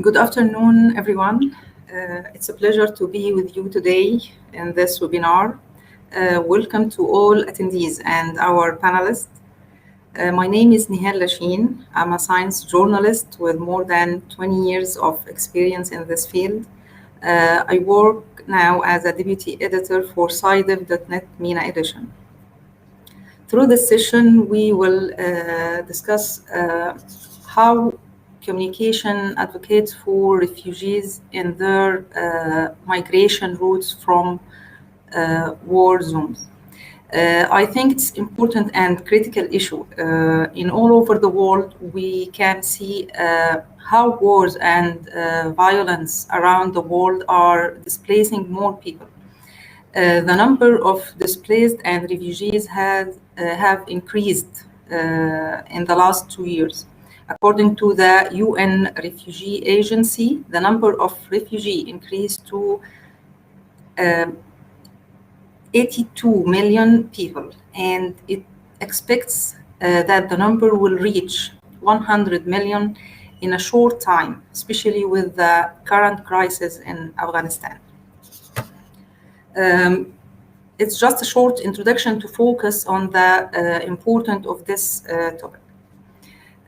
Good afternoon, everyone. It's a pleasure to be with you today in this webinar. Welcome to all attendees and our panelists. My name is Nihal Lashin. I'm a science journalist with more than 20 years of experience in this field. I work now as a deputy editor for SciDev.net MENA edition. Through this session, we will discuss how communication advocates for refugees in their migration routes from war zones. I think it's important and critical issue. In all over the world, we can see how wars and violence around the world are displacing more people. The number of displaced and refugees have increased in the last 2 years. According to the UN Refugee Agency, the number of refugees increased to 82 million people, and it expects that the number will reach 100 million in a short time, especially with the current crisis in Afghanistan. It's just a short introduction to focus on the importance of this topic.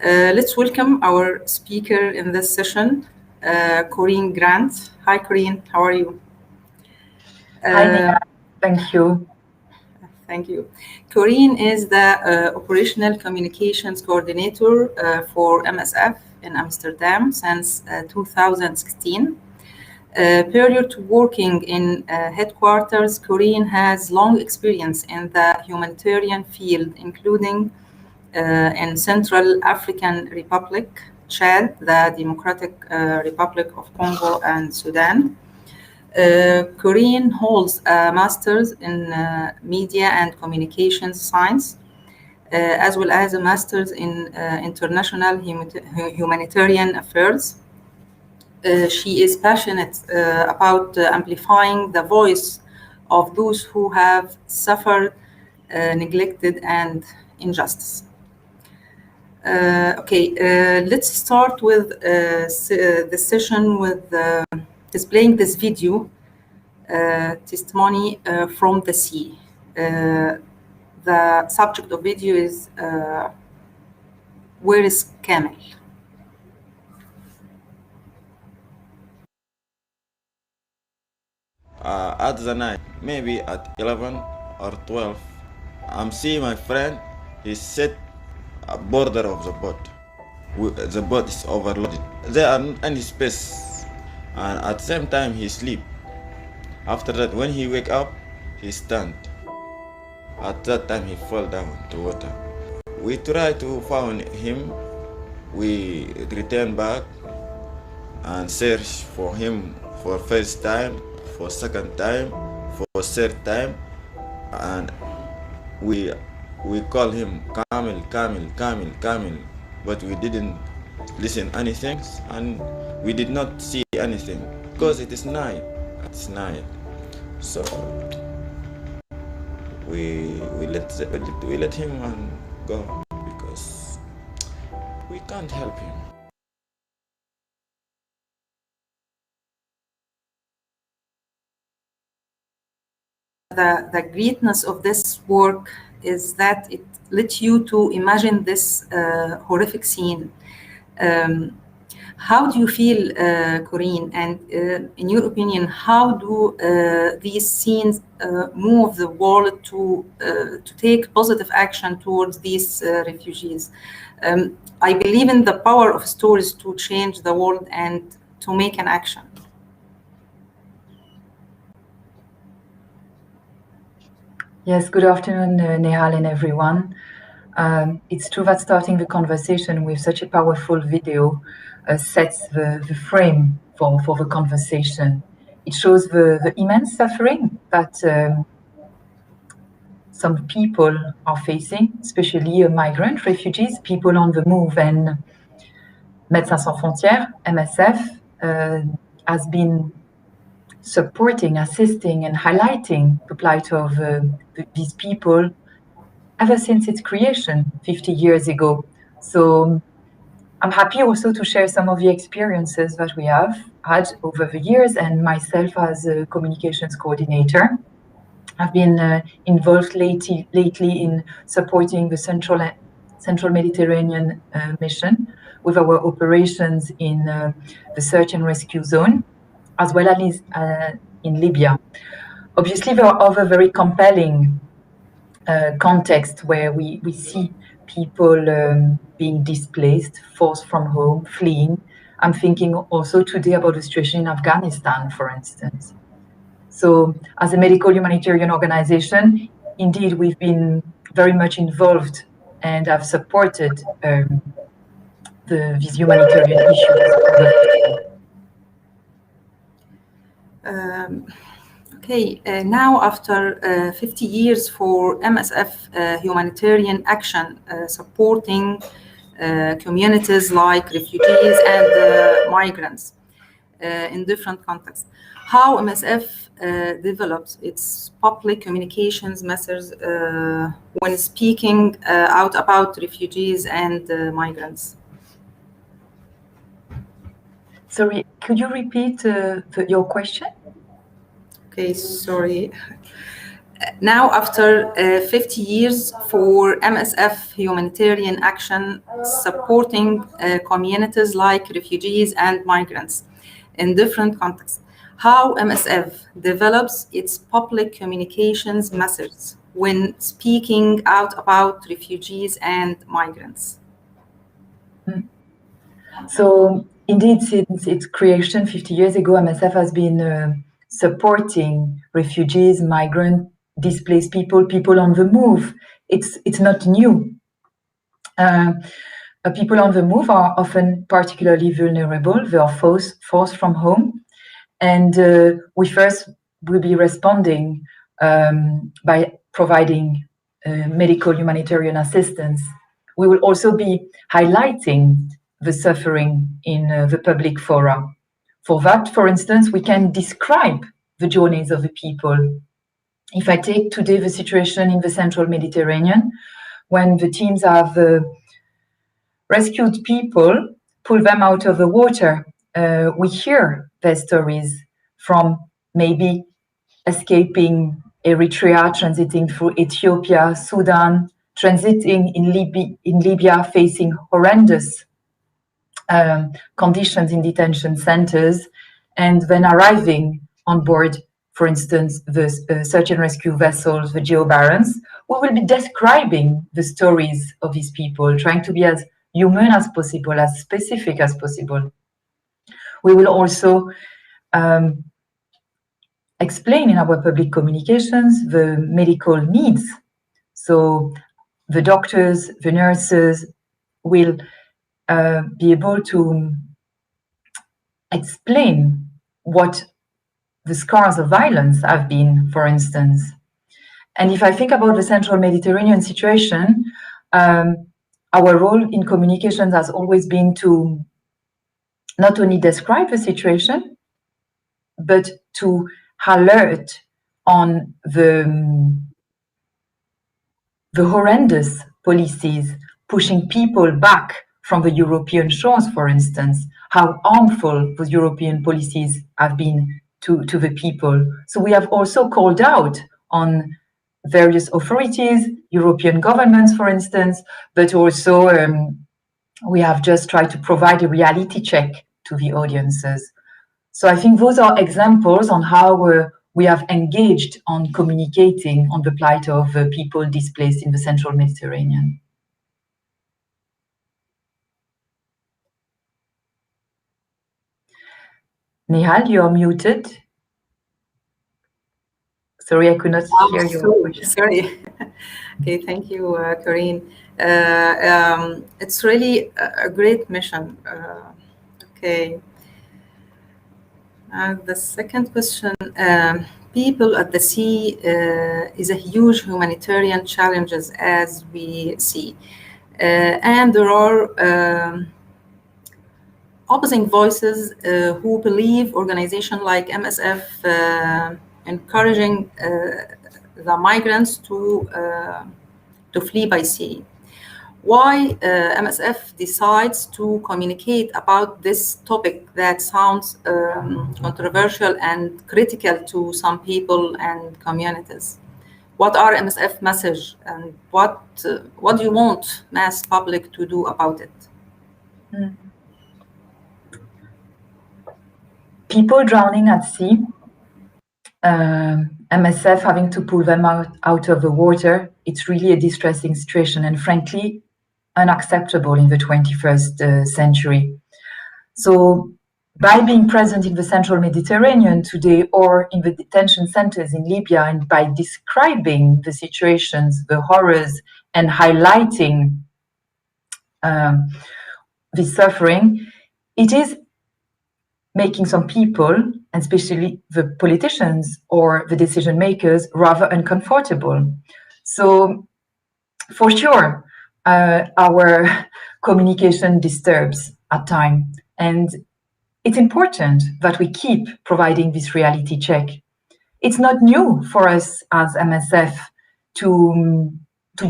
Let's welcome our speaker in this session, Corinne Grant. Hi, Corinne. How are you? Hi, Nia. Thank you. Thank you. Corinne is the Operational Communications Coordinator for MSF in Amsterdam since 2016. Prior to working in headquarters, Corinne has long experience in the humanitarian field, including in Central African Republic, Chad, the Democratic Republic of Congo, and Sudan. Corinne holds a master's in media and communications science, as well as a master's in international humanitarian affairs. She is passionate about amplifying the voice of those who have suffered neglected and injustice. Let's start with the session with displaying this video testimony from the sea. The subject of video is Where is Camel? At the night, maybe at 11 or 12, I'm seeing my friend. He sit at border of the boat. The boat is overloaded. There are not any space, and at the same time he sleep. After that, when he wake up, he stand. At that time, he fall down to water. We try to find him. We return back and search for him for first time, for second time, for third time, and we call him Camel, Camel, Camel, Camel, but we didn't listen anything, and we did not see anything because it is night. It's night, so we let him go because we can't help him. The greatness of this work is that it lets you to imagine this horrific scene. How do you feel, Corinne? And in your opinion, how do these scenes move the world to take positive action towards these refugees? I believe in the power of stories to change the world and to make an action. Yes, good afternoon, Nehal and everyone. It's true that starting the conversation with such a powerful video sets the frame for the conversation. It shows the immense suffering that some people are facing, especially migrant refugees, people on the move. And Médecins Sans Frontières, MSF, has been supporting, assisting, and highlighting the plight of these people ever since its creation 50 years ago. So I'm happy also to share some of the experiences that we have had over the years, and myself as a communications coordinator. I've been involved lately in supporting the Central Mediterranean mission with our operations in the search and rescue zone, as well as in Libya. Obviously, there are other very compelling contexts where we see people being displaced, forced from home, fleeing. I'm thinking also today about the situation in Afghanistan, for instance. So as a medical humanitarian organization, indeed, we've been very much involved and have supported these humanitarian issues. Okay, now after 50 years for MSF humanitarian action supporting communities like refugees and migrants in different contexts, how MSF develops its public communications methods when speaking out about refugees and migrants? Sorry, could you repeat your question? Okay, sorry. Now, after 50 years for MSF humanitarian action supporting communities like refugees and migrants in different contexts, how MSF develops its public communications methods when speaking out about refugees and migrants? So indeed, since its creation 50 years ago, MSF has been supporting refugees, migrants, displaced people on the move. It's not new. People on the move are often particularly vulnerable. They are forced from home. And we first will be responding by providing medical humanitarian assistance. We will also be highlighting the suffering in the public fora. For that, for instance, we can describe the journeys of the people. If I take today the situation in the Central Mediterranean, when the teams have rescued people, pulled them out of the water, we hear their stories from maybe escaping Eritrea, transiting through Ethiopia, Sudan, transiting in Libya, facing horrendous conditions in detention centers, and then arriving on board, for instance, the search and rescue vessels, the Geo Barents. We will be describing the stories of these people, trying to be as human as possible, as specific as possible. We will also explain in our public communications the medical needs. So the doctors, the nurses will be able to explain what the scars of violence have been, for instance. And if I think about the Central Mediterranean situation, our role in communications has always been to not only describe the situation, but to alert on the horrendous policies pushing people back from the European shores, for instance, how harmful those European policies have been to the people. So we have also called out on various authorities, European governments, for instance, but also we have just tried to provide a reality check to the audiences. So I think those are examples on how we have engaged on communicating on the plight of people displaced in the Central Mediterranean. Nihal, you are muted. Sorry, I could not hear your question. Sorry. Okay, thank you, Corinne. It's really a great mission. Okay. The second question, people at the sea is a huge humanitarian challenge as we see. And there are opposing voices who believe organizations like MSF encouraging the migrants to flee by sea. why MSF decides to communicate about this topic that sounds controversial and critical to some people and communities. What are MSF message, and what do you want mass public to do about it? People drowning at sea, MSF having to pull them out of the water, it's really a distressing situation and frankly unacceptable in the 21st century. So by being present in the central Mediterranean today or in the detention centers in Libya, and by describing the situations, the horrors, and highlighting the suffering, it is making some people, and especially the politicians or the decision makers, rather uncomfortable. So for sure, our communication disturbs at times, and it's important that we keep providing this reality check. It's not new for us as MSF to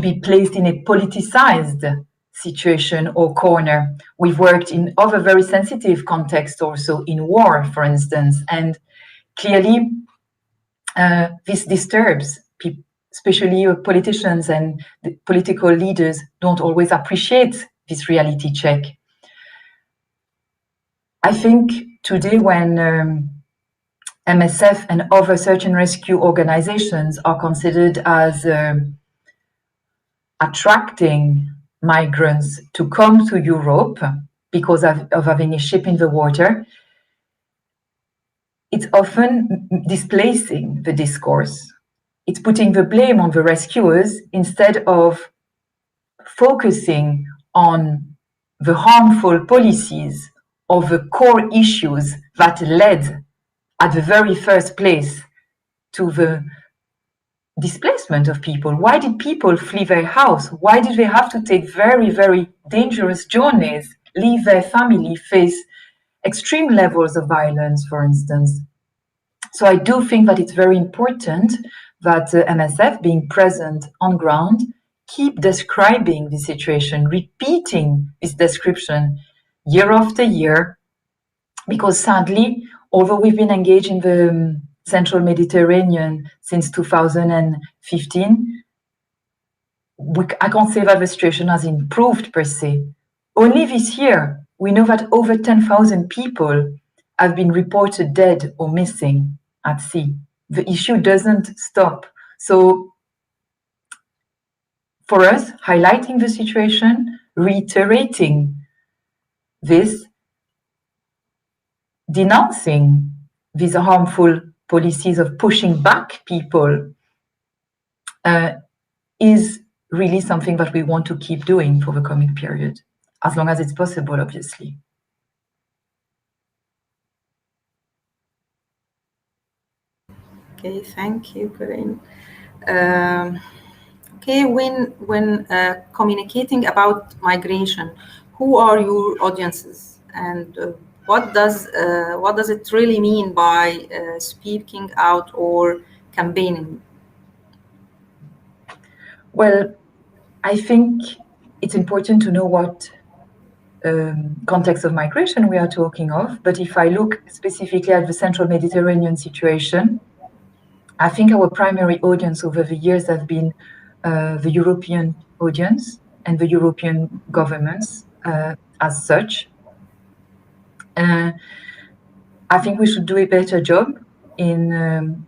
be placed in a politicized situation or corner. We've worked in other very sensitive contexts also, in war, for instance, and clearly this disturbs people, especially politicians, and the political leaders don't always appreciate this reality check. I think today when MSF and other search and rescue organizations are considered as attracting migrants to come to Europe because of having a ship in the water, it's often displacing the discourse. It's putting the blame on the rescuers instead of focusing on the harmful policies or the core issues that led at the very first place to the displacement of people. Why did people flee their house? Why did they have to take very, very dangerous journeys, leave their family, face extreme levels of violence, for instance? So I do think that it's very important that MSF, being present on ground, keep describing the situation, repeating this description year after year, because sadly, although we've been engaged in the central Mediterranean since 2015, I can't say that the situation has improved per se. Only this year, we know that over 10,000 people have been reported dead or missing at sea. The issue doesn't stop. So for us, highlighting the situation, reiterating this, denouncing these harmful policies of pushing back people is really something that we want to keep doing for the coming period, as long as it's possible, obviously. Okay, thank you, Corinne. Okay, when communicating about migration, who are your audiences, and what does it really mean by speaking out or campaigning? Well, I think it's important to know what context of migration we are talking of. But if I look specifically at the central Mediterranean situation, I think our primary audience over the years have been the European audience and the European governments as such. I think we should do a better job in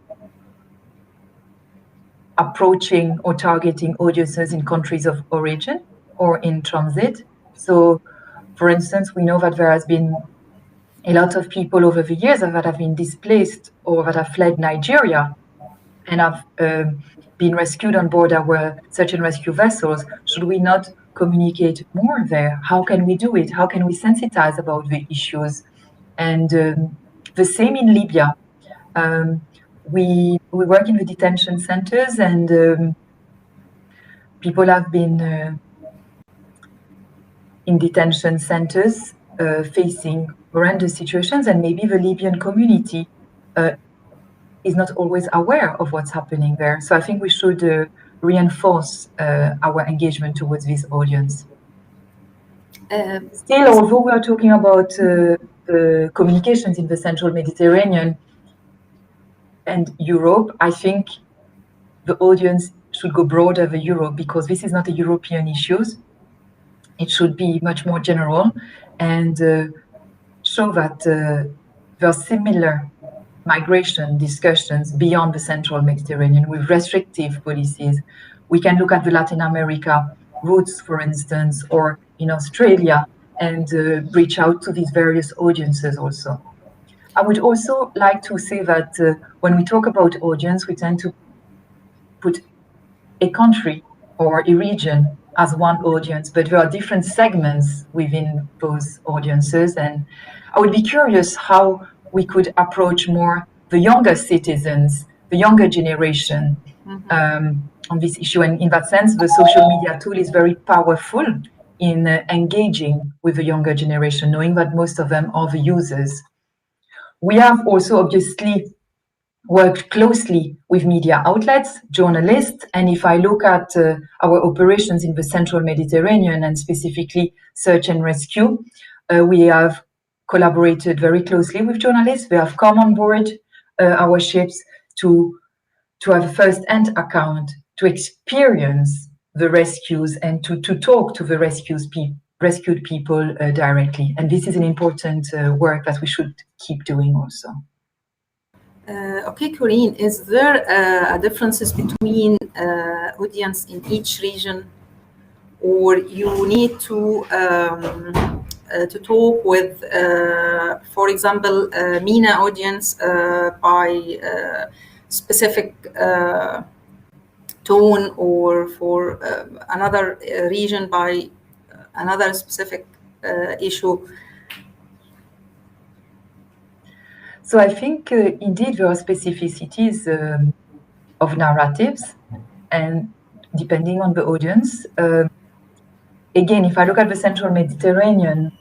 approaching or targeting audiences in countries of origin or in transit. So, for instance, we know that there has been a lot of people over the years that have been displaced or that have fled Nigeria and have been rescued on board our search and rescue vessels. Should we not communicate more there? How can we do it? How can we sensitize about the issues? And the same in Libya. We work in the detention centers, and people have been in detention centers facing horrendous situations, and maybe the Libyan community is not always aware of what's happening there. So I think we should reinforce our engagement towards this audience. Still, although we are talking about communications in the central Mediterranean and Europe, I think the audience should go broader than Europe, because this is not a European issue. It should be much more general and show that there are similar migration discussions beyond the central Mediterranean with restrictive policies. We can look at the Latin America routes, for instance, or in Australia, and reach out to these various audiences also. I would also like to say that when we talk about audience, we tend to put a country or a region as one audience, but there are different segments within those audiences. And I would be curious how we could approach more the younger citizens, the younger generation, on this issue. And in that sense, the social media tool is very powerful in engaging with the younger generation, knowing that most of them are the users. We have also obviously worked closely with media outlets, journalists, and if I look at our operations in the central Mediterranean and specifically search and rescue, we have collaborated very closely with journalists. They have come on board our ships to have a first-hand account, to experience the rescues and to talk to the rescued people directly. And this is an important work that we should keep doing also. Okay, Corinne, is there a differences between audience in each region, or you need to talk with, for example, MENA audience by specific tone, or for another region by another specific issue? So I think indeed there are specificities of narratives, and depending on the audience. Again, if I look at the central Mediterranean,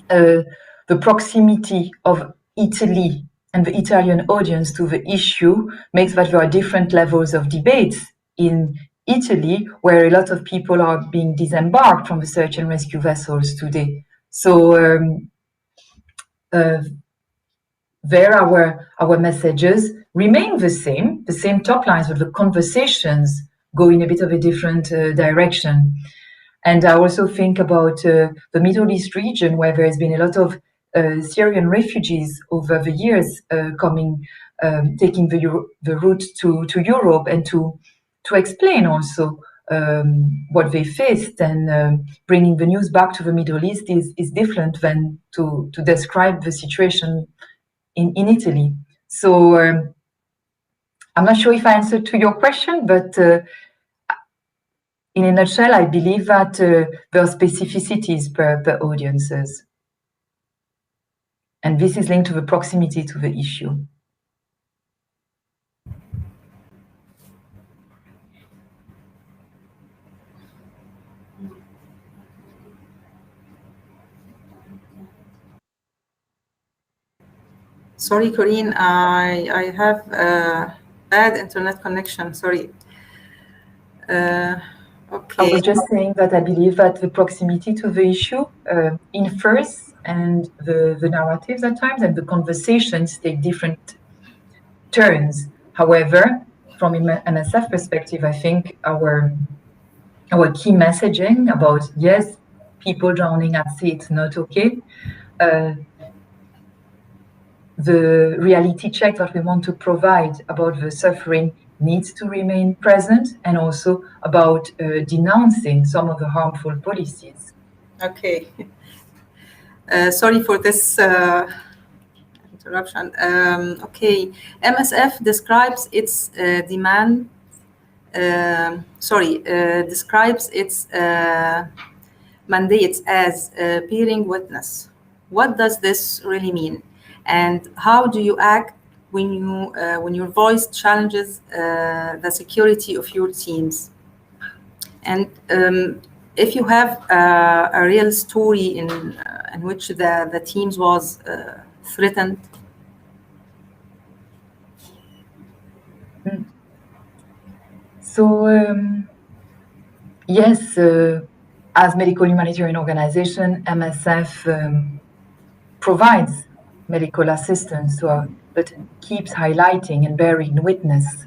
the proximity of Italy and the Italian audience to the issue makes that there are different levels of debates in Italy, where a lot of people are being disembarked from the search and rescue vessels today. So there our messages remain the same top lines, but the conversations go in a bit of a different direction. And I also think about the Middle East region, where there has been a lot of Syrian refugees over the years taking the route to Europe, and to explain also what they faced, and bringing the news back to the Middle East is different than to describe the situation in Italy. So I'm not sure if I answered to your question, but in a nutshell, I believe that there are specificities per audiences. And this is linked to the proximity to the issue. Sorry, Corinne, I have a bad internet connection, sorry. Okay. I was just saying that I believe that the proximity to the issue infers, and the narratives at times and the conversations take different turns. However, from an MSF perspective, I think our key messaging about, yes, people drowning at sea, it's not okay. The reality check that we want to provide about the suffering needs to remain present, and also about denouncing some of the harmful policies. Okay. Sorry for this interruption. Okay, MSF describes its describes its mandates as bearing witness. What does this really mean? And how do you act when your voice challenges the security of your teams? And if you have a real story in which the teams was threatened. So yes, as medical humanitarian organization, MSF provides medical assistance, but keeps highlighting and bearing witness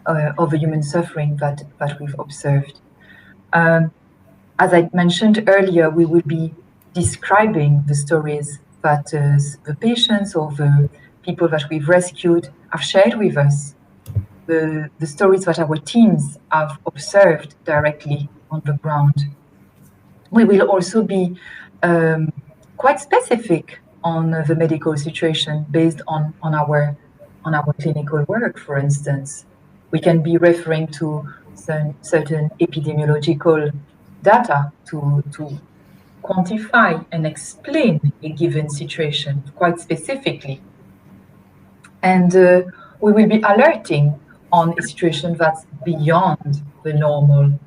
of the human suffering that we've observed. As I mentioned earlier, we will be describing the stories that the patients or the people that we've rescued have shared with us, the stories that our teams have observed directly on the ground. We will also be quite specific on the medical situation based on our clinical work, for instance. We can be referring to certain epidemiological data to quantify and explain a given situation quite specifically. And we will be alerting on a situation that's beyond the normal.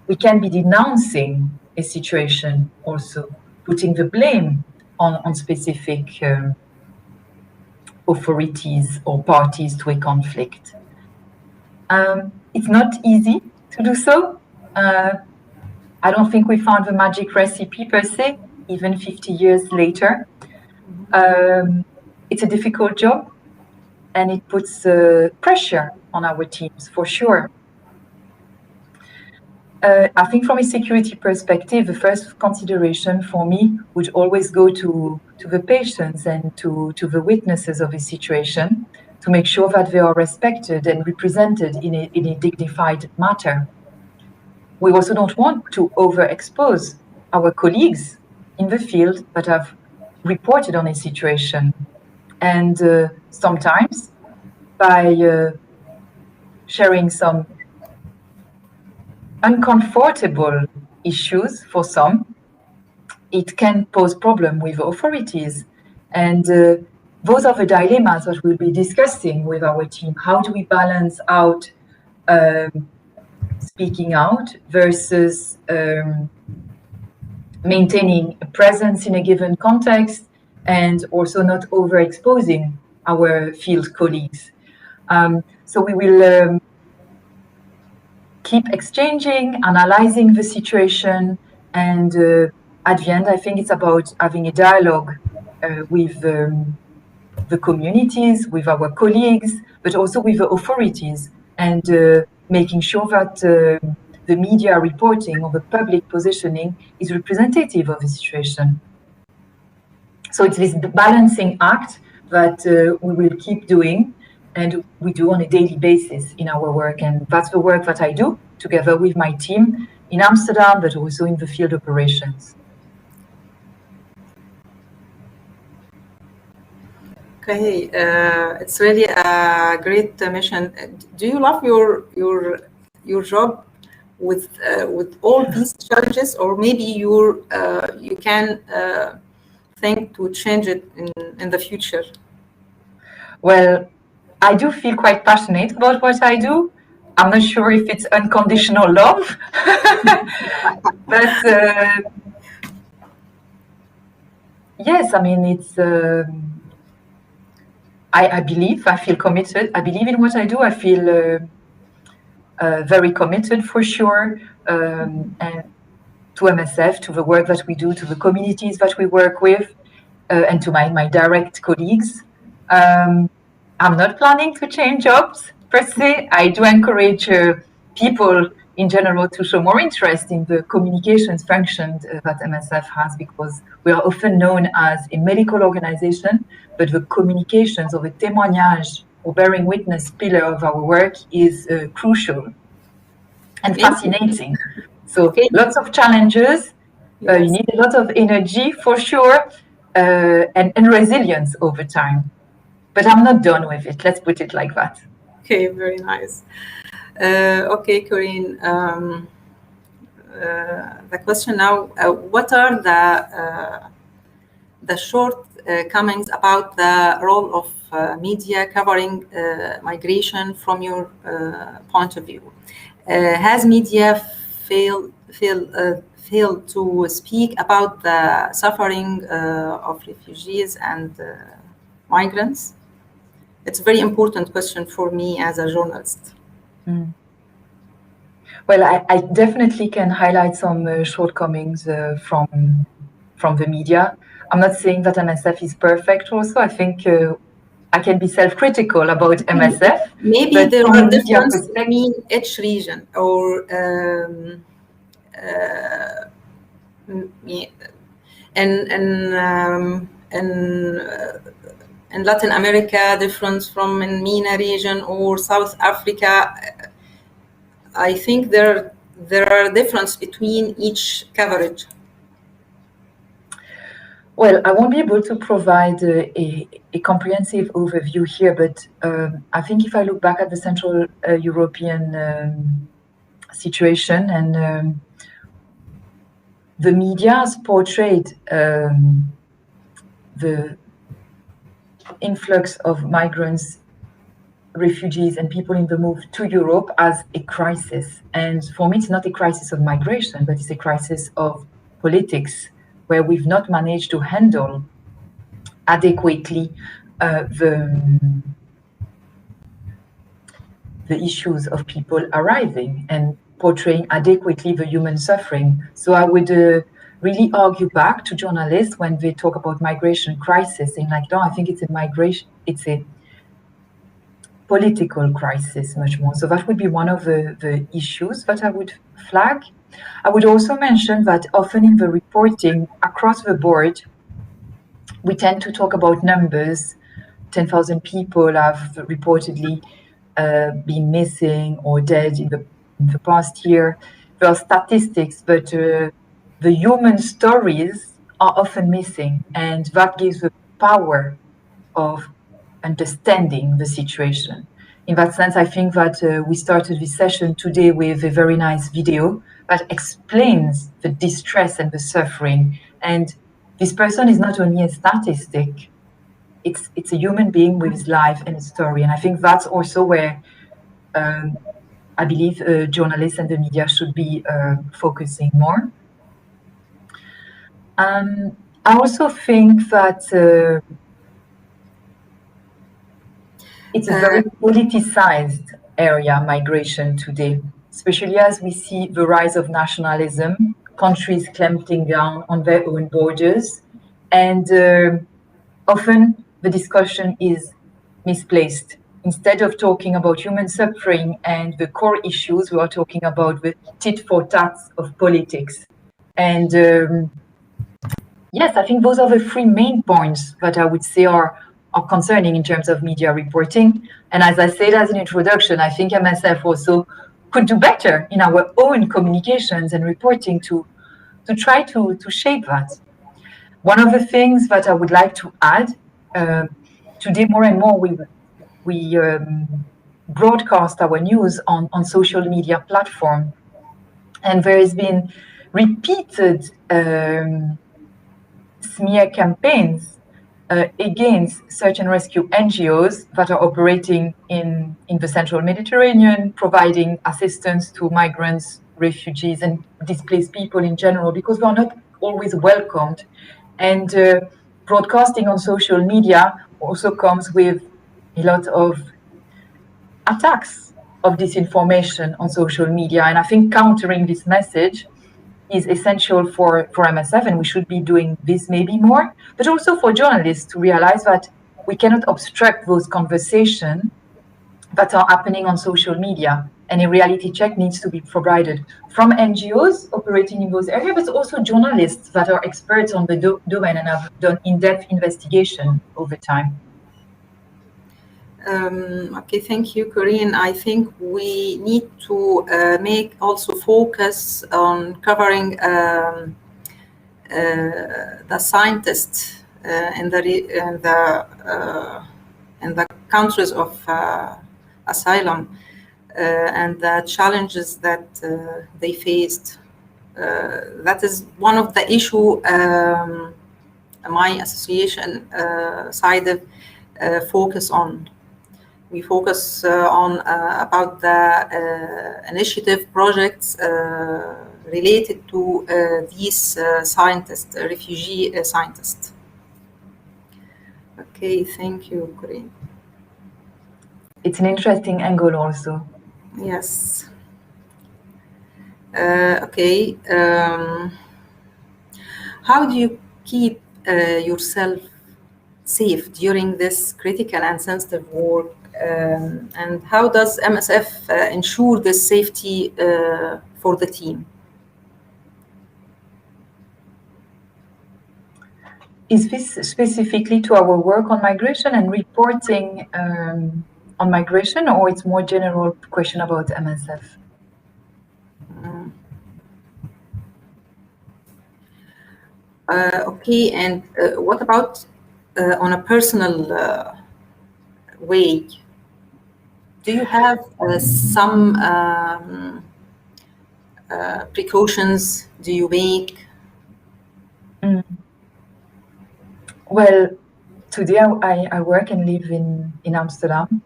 We can be denouncing a situation also, putting the blame on specific authorities or parties to a conflict. It's not easy to do so. I don't think we found the magic recipe per se, even 50 years later. It's a difficult job, and it puts pressure on our teams, for sure. I think from a security perspective, the first consideration for me would always go to the patients and to the witnesses of a situation to make sure that they are respected and represented in a dignified manner. We also don't want to overexpose our colleagues in the field that have reported on a situation. And sometimes by sharing some uncomfortable issues for some, it can pose problem with authorities. And those are the dilemmas that we'll be discussing with our team. How do we balance out speaking out versus maintaining a presence in a given context and also not overexposing our field colleagues. So we will keep exchanging, analyzing the situation, and at the end, I think it's about having a dialogue with the communities, with our colleagues, but also with the authorities, and making sure that the media reporting or the public positioning is representative of the situation. So it's this balancing act that we will keep doing, and we do on a daily basis in our work. And that's the work that I do together with my team in Amsterdam, but also in the field operations. Okay, it's really a great mission. Do you love your job with all these challenges, or maybe you can think to change it in the future? Well, I do feel quite passionate about what I do. I'm not sure if it's unconditional love, but yes, I mean, it's. I believe, I feel committed. I believe in what I do. I feel very committed, for sure, and to MSF, to the work that we do, to the communities that we work with, and to my direct colleagues. I'm not planning to change jobs per se. I do encourage people in general to show more interest in the communications function that MSF has, because we are often known as a medical organization, but the communications or the témoignage or bearing witness pillar of our work is crucial and fascinating. So lots of challenges. Yes. You need a lot of energy, for sure, and resilience over time. But I'm not done with it. Let's put it like that. Okay, very nice. Okay, Corinne. The question now: what are the shortcomings about the role of media covering migration from your point of view? Has media failed to speak about the suffering of refugees and migrants? It's a very important question for me as a journalist. Well, I definitely can highlight some shortcomings from the media. I'm not saying that MSF is perfect also. I think I can be self-critical about MSF. Maybe but there from a are media differences perspective, between each region, or in Latin America, difference from in MENA region or South Africa. I think there are differences between each coverage. well, I won't be able to provide a comprehensive overview here, but I think if I look back at the Central European situation, and the media has portrayed the influx of migrants, refugees, and people in the move to Europe as a crisis. And for me, it's not a crisis of migration, but it's a crisis of politics, where we've not managed to handle adequately the issues of people arriving and portraying adequately the human suffering. So I would really argue back to journalists when they talk about migration crisis, saying like, no, I think it's a political crisis much more. So that would be one of the issues that I would flag. I would also mention that often in the reporting across the board, we tend to talk about numbers. 10,000 people have reportedly been missing or dead in the past year. There are statistics, but the human stories are often missing, and that gives the power of understanding the situation. In that sense, I think that we started this session today with a very nice video that explains the distress and the suffering. And this person is not only a statistic, it's a human being with his life and his story. And I think that's also where I believe journalists and the media should be focusing more. I also think that it's a very politicized area, migration today, especially as we see the rise of nationalism, countries clamping down on their own borders, and often the discussion is misplaced. Instead of talking about human suffering and the core issues, we are talking about the tit for tat of politics. And yes, I think those are the three main points that I would say are concerning in terms of media reporting. And as I said as an introduction, I think MSF also could do better in our own communications and reporting to try to shape that. One of the things that I would like to add, today more and more we broadcast our news on social media platform, and there has been repeated smear campaigns against search and rescue NGOs that are operating in the central Mediterranean, providing assistance to migrants, refugees, and displaced people in general, because they are not always welcomed. And broadcasting on social media also comes with a lot of attacks of disinformation on social media. And I think countering this message is essential for MSF, and we should be doing this maybe more, but also for journalists to realize that we cannot obstruct those conversations that are happening on social media, and a reality check needs to be provided from NGOs operating in those areas, but also journalists that are experts on the domain and have done in-depth investigation over time. Okay, thank you, Corinne. I think we need to make also focus on covering the scientists in the countries of asylum and the challenges that they faced. That is one of the issue my association side focus on. We focus on about the initiative projects related to these scientists, refugee scientists. Okay, thank you, Corinne. It's an interesting angle also. Yes. Okay. How do you keep yourself safe during this critical and sensitive work? And how does MSF ensure this safety for the team? Is this specifically to our work on migration and reporting on migration, or it's more general question about MSF? Okay, and what about on a personal way? Do you have some precautions do you make? Well, today I work and live in Amsterdam.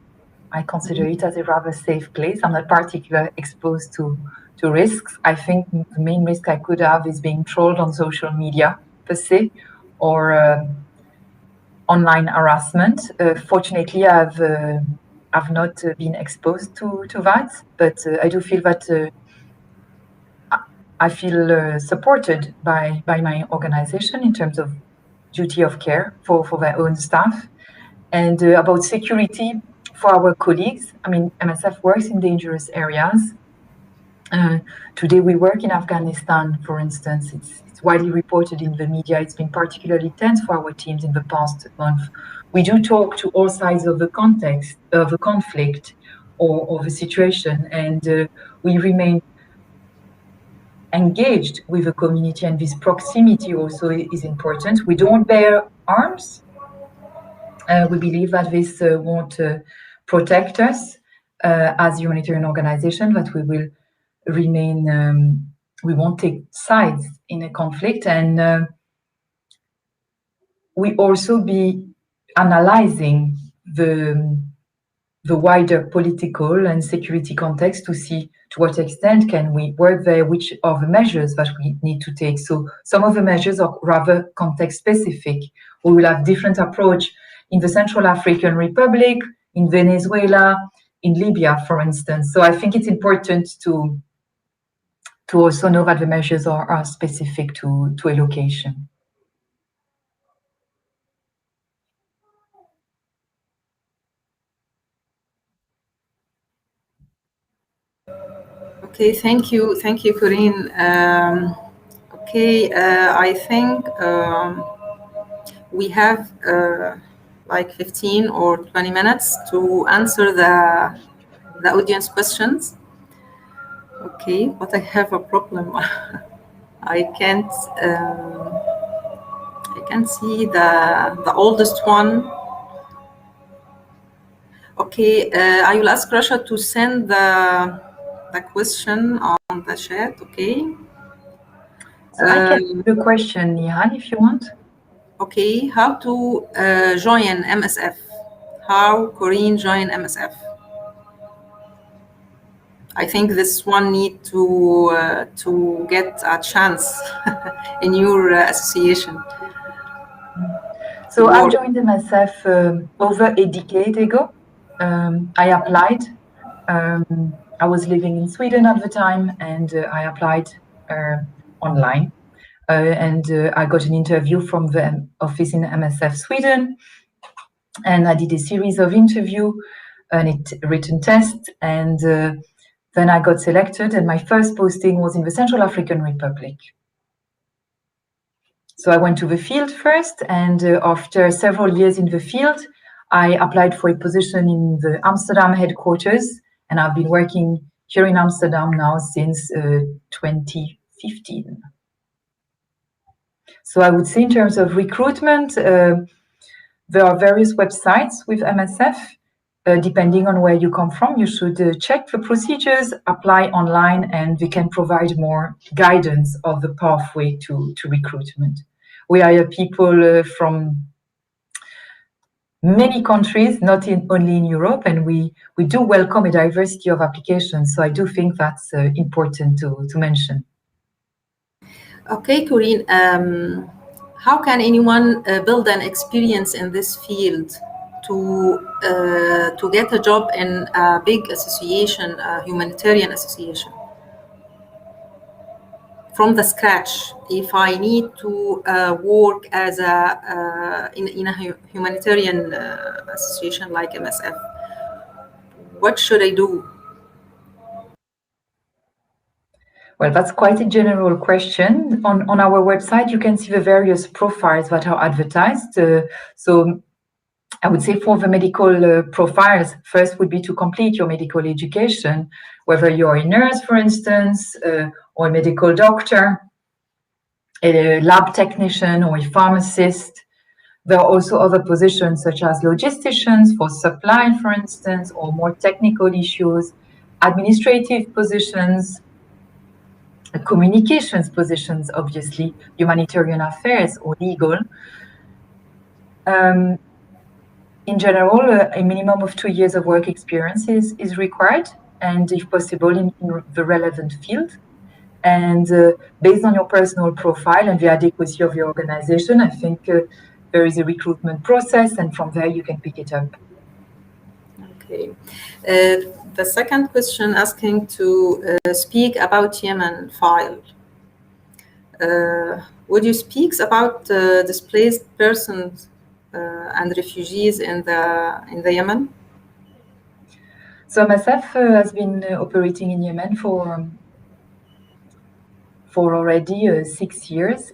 I consider it as a rather safe place. I'm not particularly exposed to risks. I think the main risk I could have is being trolled on social media per se, or online harassment. Fortunately, I've not been exposed to that, but I do feel that I feel supported by my organization in terms of duty of care for their own staff. And about security for our colleagues, I mean, MSF works in dangerous areas. Today we work in Afghanistan, for instance. It's widely reported in the media. It's been particularly tense for our teams in the past month. We do talk to all sides of the context of the conflict or the situation, and we remain engaged with the community, and this proximity also is important. We don't bear arms. We believe that this won't protect us as a humanitarian organization, that we will remain, we won't take sides in a conflict, and we also be analyzing the wider political and security context to see to what extent can we work there, which are the measures that we need to take. So some of the measures are rather context specific. We will have different approach in the Central African Republic, in Venezuela, in Libya, for instance. So I think it's important to also know that the measures are specific to a location. Okay, thank you, Corinne. Okay, I think we have like 15 or 20 minutes to answer the audience questions. Okay, but I have a problem. I can't see the oldest one. Okay, I will ask Rasha to send the question on the chat. Okay. So I can read the question, Nihan, if you want. Okay, how to join MSF? How Corinne join MSF? I think this one need to get a chance in your association. So I joined MSF over a decade ago. I applied. I was living in Sweden at the time, and I applied online. And I got an interview from the office in MSF Sweden, and I did a series of interviews and a written test, and then I got selected, and my first posting was in the Central African Republic. So I went to the field first, and after several years in the field, I applied for a position in the Amsterdam headquarters, and I've been working here in Amsterdam now since 2015. So I would say in terms of recruitment, there are various websites with MSF. Depending on where you come from, you should check the procedures, apply online, and we can provide more guidance of the pathway to recruitment. We hire people from many countries, not only in Europe, and we do welcome a diversity of applications. So I do think that's important to mention. Okay, Corinne, how can anyone build an experience in this field to get a job in a big association, a humanitarian association? from the scratch, if I need to work as in a humanitarian association like MSF, what should I do? Well, that's quite a general question. On our website, you can see the various profiles that are advertised. So I would say for the medical profiles, first would be to complete your medical education, whether you're a nurse, for instance, or a medical doctor, a lab technician, or a pharmacist. There are also other positions such as logisticians for supply, for instance, or more technical issues, administrative positions, communications positions, obviously, humanitarian affairs or legal. In general, a minimum of 2 years of work experience is required, and if possible, in the relevant field. And based on your personal profile and the adequacy of your organization, I think there is a recruitment process, and from there you can pick it up. Okay. The second question asking to speak about Yemen file. Would you speak about displaced persons and refugees in the Yemen? So MSF has been operating in Yemen for already 6 years,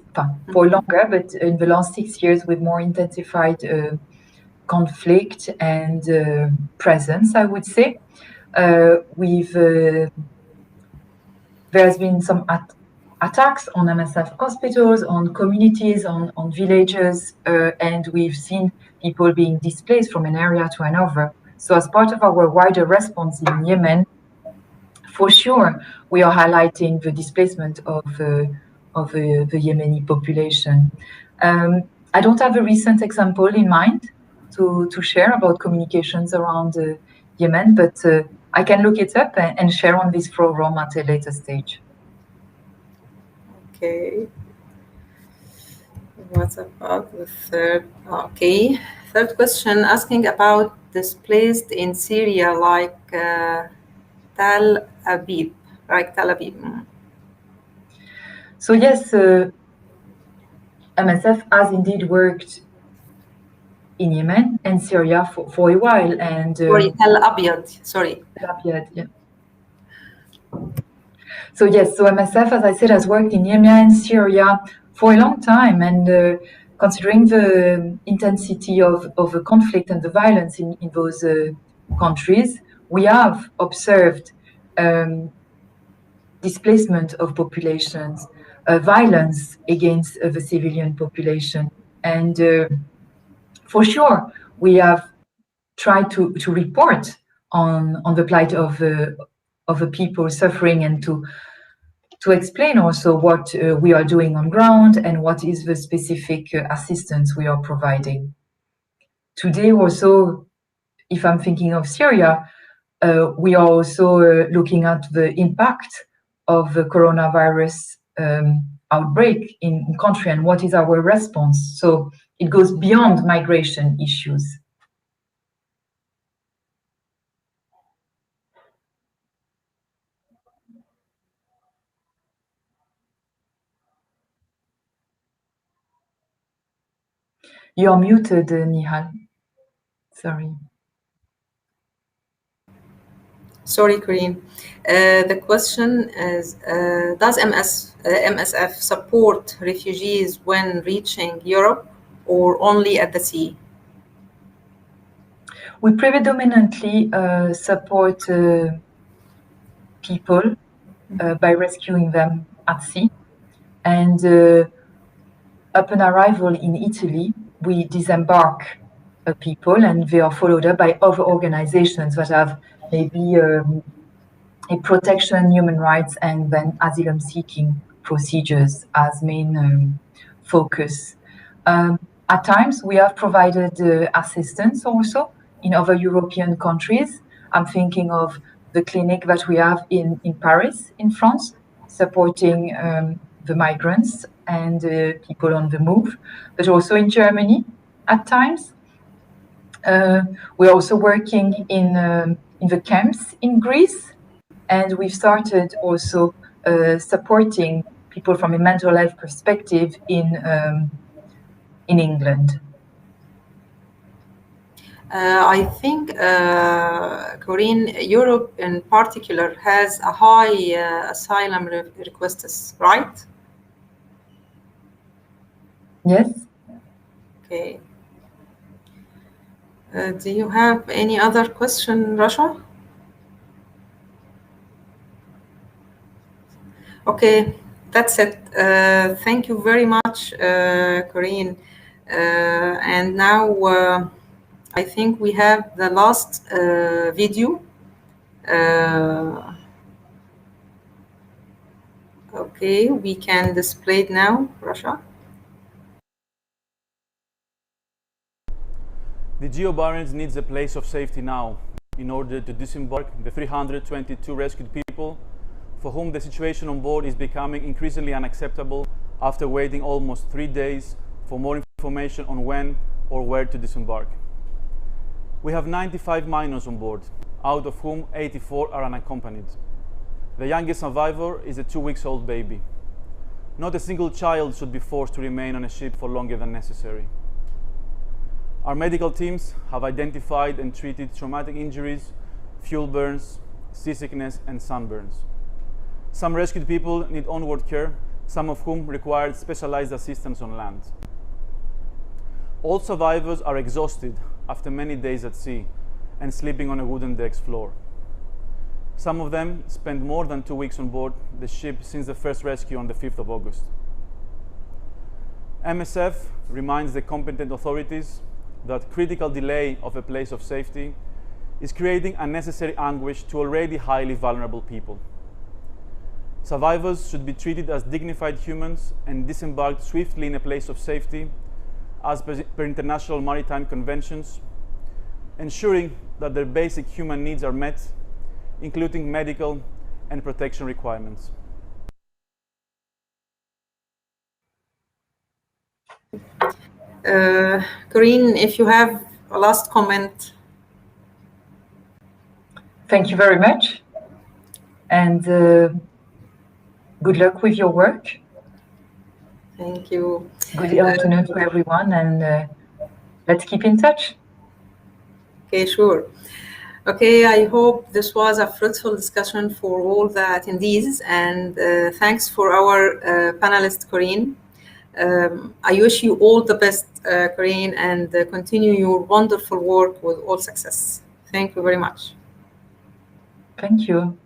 for longer, but in the last 6 years with more intensified conflict and presence, I would say. There's been some attacks on MSF hospitals, on communities, on villages, and we've seen people being displaced from an area to another. So as part of our wider response in Yemen, for sure, we are highlighting the displacement of the Yemeni population. I don't have a recent example in mind to share about communications around Yemen, but I can look it up and share on this program at a later stage. Okay. What about the third? Okay. Third question asking about displaced in Syria, like Tel Aviv, right? Tel Aviv. So yes, MSF has indeed worked in Yemen and Syria for a while, and sorry, Tel Abyad. Sorry, Tel Abyad, yeah. So yes, so MSF, as I said, has worked in Yemen and Syria for a long time, and considering the intensity of the conflict and the violence in those countries, we have observed displacement of populations, violence against the civilian population, and for sure we have tried to report on the plight of the people suffering, and to explain also what we are doing on ground and what is the specific assistance we are providing. Today also, if I'm thinking of Syria, we are also looking at the impact of the coronavirus outbreak in country and what is our response. So it goes beyond migration issues. You're muted, Nihal. Sorry. Sorry, Corinne. The question is, does MSF support refugees when reaching Europe or only at the sea? We predominantly support people by rescuing them at sea. And upon arrival in Italy, we disembark people, and they are followed up by other organizations that have maybe a protection, human rights, and then asylum-seeking procedures as main focus. At times, we have provided assistance also in other European countries. I'm thinking of the clinic that we have in Paris, in France, supporting the migrants and people on the move, but also in Germany at times. We're also working in the camps in Greece, and we've started also supporting people from a mental health perspective in England? I think, Corinne, Europe in particular has a high asylum requests, right? Yes. Okay. Do you have any other question, Rasha? Okay, that's it. Thank you very much, Corinne. And now I think we have the last video. Okay, we can display it now, Rasha. The GeoBarents needs a place of safety now in order to disembark the 322 rescued people for whom the situation on board is becoming increasingly unacceptable after waiting almost 3 days for more information on when or where to disembark. We have 95 minors on board, out of whom 84 are unaccompanied. The youngest survivor is a 2-week-old baby. Not a single child should be forced to remain on a ship for longer than necessary. Our medical teams have identified and treated traumatic injuries, fuel burns, seasickness, and sunburns. Some rescued people need onward care, some of whom required specialized assistance on land. All survivors are exhausted after many days at sea and sleeping on a wooden deck's floor. Some of them spent more than 2 weeks on board the ship since the first rescue on the 5th of August. MSF reminds the competent authorities that critical delay of a place of safety is creating unnecessary anguish to already highly vulnerable people. Survivors should be treated as dignified humans and disembarked swiftly in a place of safety as per international maritime conventions, ensuring that their basic human needs are met, including medical and protection requirements. Corinne, if you have a last comment. Thank you very much. And good luck with your work. Thank you. Good afternoon to everyone, and let's keep in touch. Okay, sure. Okay, I hope this was a fruitful discussion for all the attendees, and thanks for our panelist, Corinne. I wish you all the best, Corinne, and continue your wonderful work with all success. Thank you very much. Thank you.